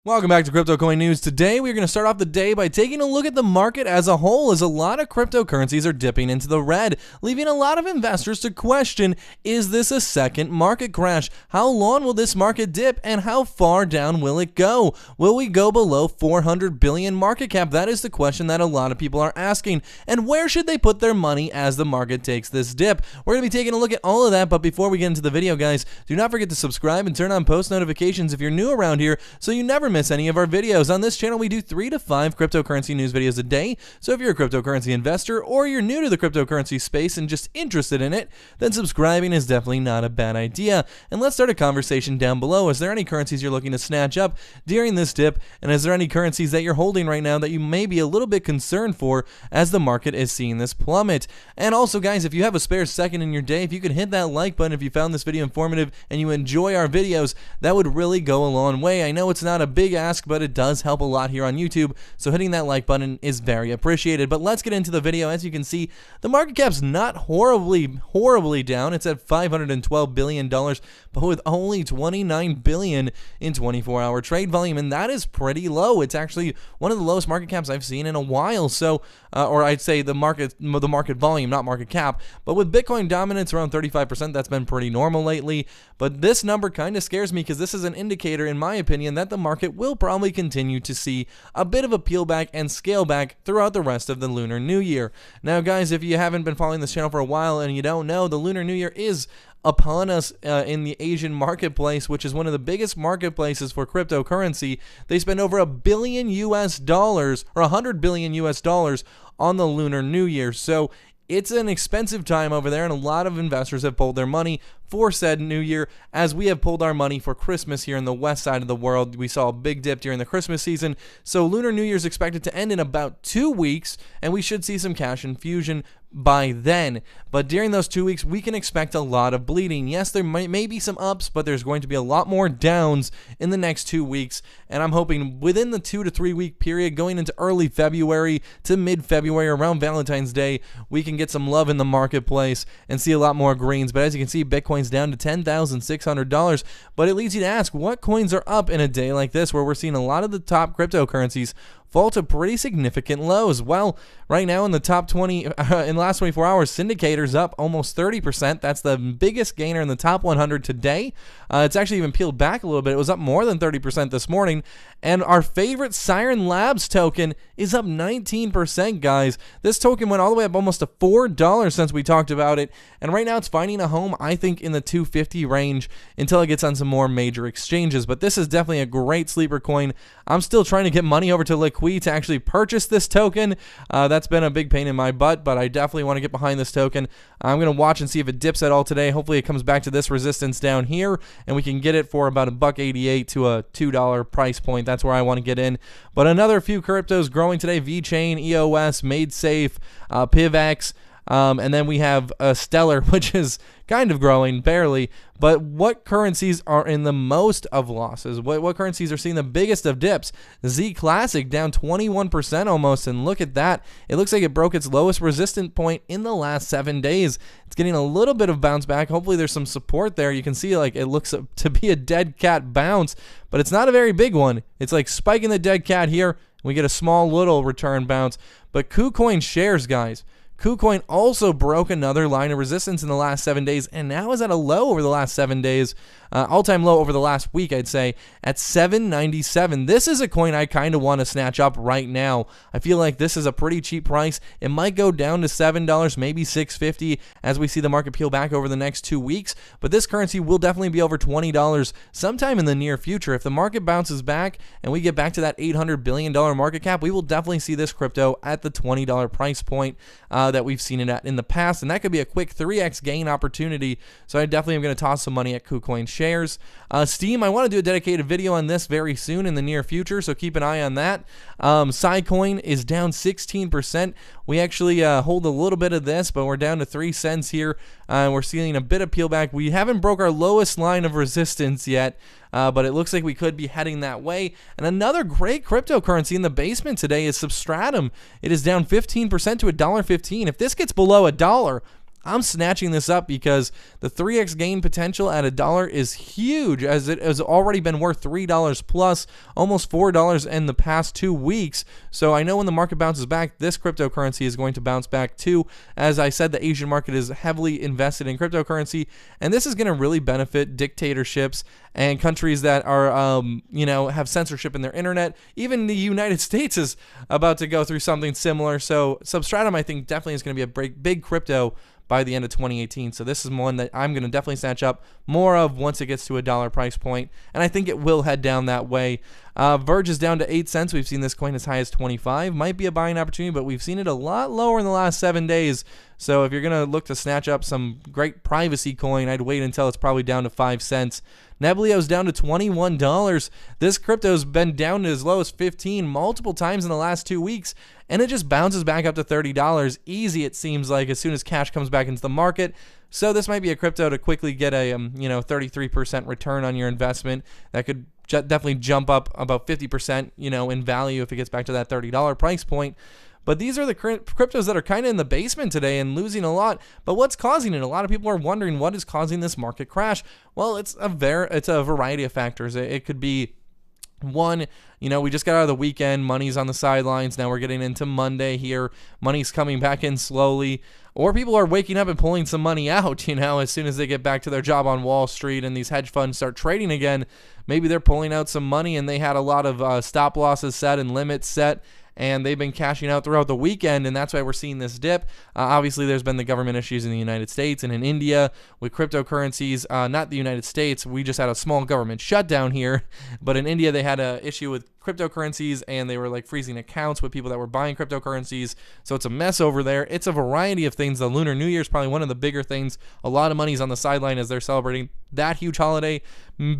Welcome back to Crypto Coin News. Today we're going to start off the day by taking a look at the market as a whole, as a lot of cryptocurrencies are dipping into the red, leaving a lot of investors to question, is this a second market crash? How long will this market dip and how far down will it go? Will we go below 400 billion market cap? That is the question that a lot of people are asking. And where should they put their money as the market takes this dip? We're going to be taking a look at all of that, but before we get into the video, guys, do not forget to subscribe and turn on post notifications if you're new around here so you never miss any of our videos. On this channel, we do 3 to 5 cryptocurrency news videos a day. So if you're a cryptocurrency investor or you're new to the cryptocurrency space and just interested in it, then subscribing is definitely not a bad idea. And let's start a conversation down below. Is there any currencies you're looking to snatch up during this dip? And is there any currencies that you're holding right now that you may be a little bit concerned for as the market is seeing this plummet? And also, guys, if you have a spare second in your day, if you could hit that like button if you found this video informative and you enjoy our videos, that would really go a long way. I know it's not a big ask, but it does help a lot here on YouTube, so hitting that like button is very appreciated. But let's get into the video. As you can see, the market cap's not horribly down. It's at $512 billion, but with only $29 billion in 24-hour trade volume, and that is pretty low. It's actually one of the lowest market caps I've seen in a while. So, or I'd say the market volume, not market cap. But with Bitcoin dominance around 35%, that's been pretty normal lately. But this number kind of scares me because this is an indicator, in my opinion, that the market will probably continue to see a bit of a peel back and scale back throughout the rest of the Lunar New Year. Now, guys, if you haven't been following this channel for a while and you don't know, the Lunar New Year is upon us in the Asian marketplace, which is one of the biggest marketplaces for cryptocurrency. They spend over $1 billion US dollars, or $100 billion US dollars on the Lunar New Year. So it's an expensive time over there, and a lot of investors have pulled their money for said New Year, as we have pulled our money for Christmas here in the west side of the world. We saw a big dip during the Christmas season, so Lunar New Year is expected to end in about 2 weeks, and we should see some cash infusion by then. But during those 2 weeks, we can expect a lot of bleeding. Yes, there may be some ups, but there's going to be a lot more downs in the next 2 weeks, and I'm hoping within the 2 to 3 week period going into early February to mid-February, around Valentine's Day, we can get some love in the marketplace and see a lot more greens. But as you can see, Bitcoin's down to $10,600, but it leads you to ask, what coins are up in a day like this where we're seeing a lot of the top cryptocurrencies fall to pretty significant lows? Well, right now in the top 20, in the last 24 hours, Syndicator's up almost 30%. That's the biggest gainer in the top 100 today. It's actually even peeled back a little bit. It was up more than 30% this morning. And our favorite Siren Labs token is up 19%, guys. This token went all the way up almost to $4 since we talked about it. And right now it's finding a home, I think, in the 250 range until it gets on some more major exchanges. But this is definitely a great sleeper coin. I'm still trying to get money over to Liqui to actually purchase this token. That's been a big pain in my butt, but I definitely want to get behind this token. I'm going to watch and see if it dips at all today. Hopefully it comes back to this resistance down here, and we can get it for about $1.88 to a $2 price point. That's where I want to get in. But another few cryptos growing today: VeChain, EOS, MadeSafe, PivX. And then we have Stellar, which is kind of growing, barely. But what currencies are in the most of losses? What currencies are seeing the biggest of dips? Z Classic down 21% almost, and look at that. It looks like it broke its lowest resistance point in the last 7 days. It's getting a little bit of bounce back. Hopefully there's some support there. You can see like it looks to be a dead cat bounce, but it's not a very big one. It's like spiking the dead cat here. We get a small little return bounce. But KuCoin shares, guys. KuCoin also broke another line of resistance in the last 7 days, and now is at a low over the last 7 days, all-time low over the last week, I'd say, at $7.97. This is a coin I kind of want to snatch up right now. I feel like this is a pretty cheap price. It might go down to $7, maybe $6.50 as we see the market peel back over the next 2 weeks, but this currency will definitely be over $20 sometime in the near future. If the market bounces back and we get back to that $800 billion market cap, we will definitely see this crypto at the $20 price point that we've seen it at in the past, and that could be a quick 3x gain opportunity. So I definitely am going to toss some money at KuCoin shares. Steam, I want to do a dedicated video on this very soon in the near future, so keep an eye on that. Sicoin is down 16%. We actually hold a little bit of this, but we're down to 3 cents here. We're seeing a bit of peel back. We haven't broke our lowest line of resistance yet, but it looks like we could be heading that way. And another great cryptocurrency in the basement today is Substratum. It is down 15% to $1.15. If this gets below $1, I'm snatching this up because the 3x gain potential at $1 is huge, as it has already been worth $3 plus, almost $4 in the past 2 weeks. So I know when the market bounces back, this cryptocurrency is going to bounce back too. As I said, the Asian market is heavily invested in cryptocurrency, and this is going to really benefit dictatorships and countries that are, have censorship in their internet. Even the United States is about to go through something similar. So Substratum, I think, definitely is going to be a big crypto by the end of 2018. So this is one that I'm going to definitely snatch up more of once it gets to $1 price point, and I think it will head down that way. Verge is down to 8 cents. We've seen this coin as high as 25. Might be a buying opportunity, but we've seen it a lot lower in the last 7 days. So if you're going to look to snatch up some great privacy coin, I'd wait until it's probably down to 5 cents. Neblio's down to $21. This crypto's been down to as low as 15 multiple times in the last 2 weeks, and it just bounces back up to $30 easy, it seems like, as soon as cash comes back into the market. So this might be a crypto to quickly get a 33% return on your investment. That could definitely jump up about 50% in value if it gets back to that $30 price point. But these are the cryptos that are kind of in the basement today and losing a lot. But what's causing it? A lot of people are wondering what is causing this market crash. Well, it's a variety of factors. It could be one, we just got out of the weekend. Money's on the sidelines. Now we're getting into Monday here. Money's coming back in slowly. Or people are waking up and pulling some money out, as soon as they get back to their job on Wall Street and these hedge funds start trading again. Maybe they're pulling out some money and they had a lot of stop losses set and limits set, and they've been cashing out throughout the weekend, and that's why we're seeing this dip. Obviously, there's been the government issues in the United States and in India with cryptocurrencies. Not the United States. We just had a small government shutdown here, but in India, they had an issue with cryptocurrencies, and they were freezing accounts with people that were buying cryptocurrencies. So it's a mess over there. It's a variety of things. The Lunar New Year is probably one of the bigger things. A lot of money's on the sideline as they're celebrating that huge holiday.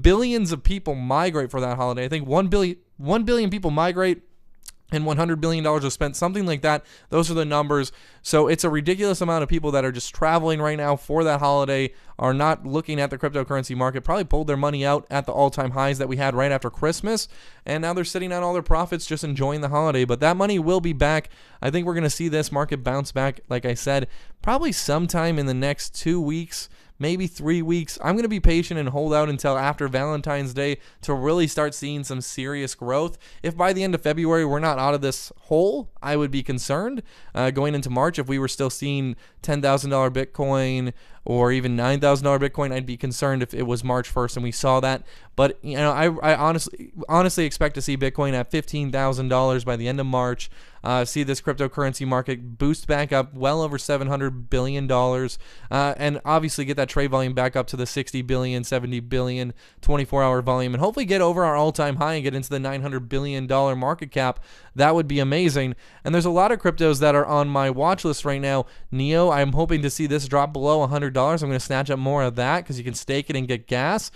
Billions of people migrate for that holiday. I think 1 billion people migrate, and $100 billion was spent, something like that. Those are the numbers. So it's a ridiculous amount of people that are just traveling right now for that holiday, are not looking at the cryptocurrency market, probably pulled their money out at the all-time highs that we had right after Christmas, and now they're sitting on all their profits just enjoying the holiday. But that money will be back. I think we're going to see this market bounce back, like I said, probably sometime in the next 2 weeks, maybe 3 weeks. I'm going to be patient and hold out until after Valentine's Day to really start seeing some serious growth. If by the end of February we're not out of this hole, I would be concerned. Going into March, if we were still seeing $10,000 Bitcoin or even $9,000 Bitcoin, I'd be concerned if it was March 1st and we saw that. But I honestly expect to see Bitcoin at $15,000 by the end of March. See this cryptocurrency market boost back up well over $700 billion, and obviously get that trade volume back up to the 60 billion, 70 billion 24-hour volume, and hopefully get over our all-time high and get into the $900 billion market cap. That would be amazing. And there's a lot of cryptos that are on my watch list right now. NEO, I'm hoping to see this drop below $100. I'm going to snatch up more of that because you can stake it and get gas.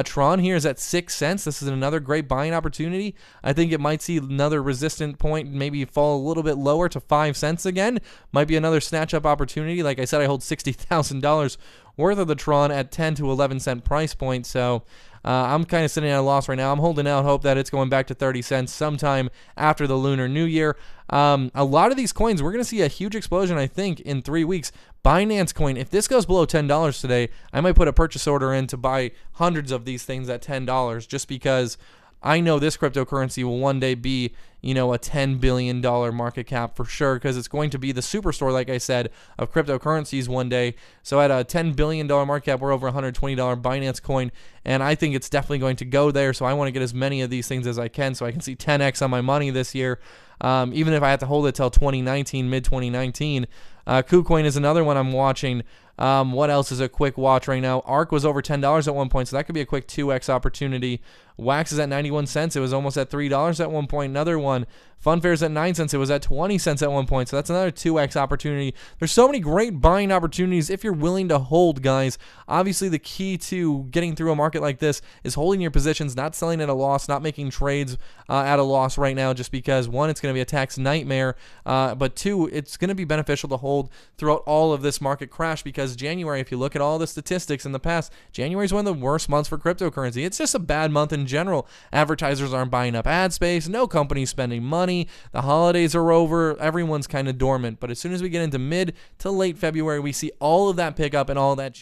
Tron here is at 6 cents. This is another great buying opportunity. I think it might see another resistant point, maybe fall a little bit lower to 5 cents again. Might be another snatch up opportunity. Like I said, I hold $60,000 worth of the Tron at 10 to 11 cent price point. So I'm kind of sitting at a loss right now. I'm holding out hope that it's going back to 30 cents sometime after the Lunar New Year. A lot of these coins, we're going to see a huge explosion, I think, in 3 weeks. Binance coin, if this goes below $10 today, I might put a purchase order in to buy hundreds of these things at $10 just because I know this cryptocurrency will one day be, a $10 billion market cap for sure, because it's going to be the superstore, like I said, of cryptocurrencies one day. So at a $10 billion market cap, we're over $120 Binance coin, and I think it's definitely going to go there. So I want to get as many of these things as I can so I can see 10x on my money this year, even if I have to hold it till 2019, mid-2019. KuCoin is another one I'm watching. What else is a quick watch right now? ARK was over $10 at one point, so that could be a quick 2x opportunity. Wax is at 91 cents. It was almost at $3 at one point. Another one. Funfair is at 9 cents. It was at 20 cents at one point, so that's another 2x opportunity. There's so many great buying opportunities if you're willing to hold, guys. Obviously, the key to getting through a market like this is holding your positions, not selling at a loss, not making trades at a loss right now, just because, one, it's going to be a tax nightmare, but two, it's going to be beneficial to hold hold throughout all of this market crash, because January, if you look at all the statistics in the past, January is one of the worst months for cryptocurrency. It's just a bad month in general. Advertisers aren't buying up ad space. No company's spending money. The holidays are over. Everyone's kind of dormant. But as soon as we get into mid to late February, we see all of that pick up and all that change.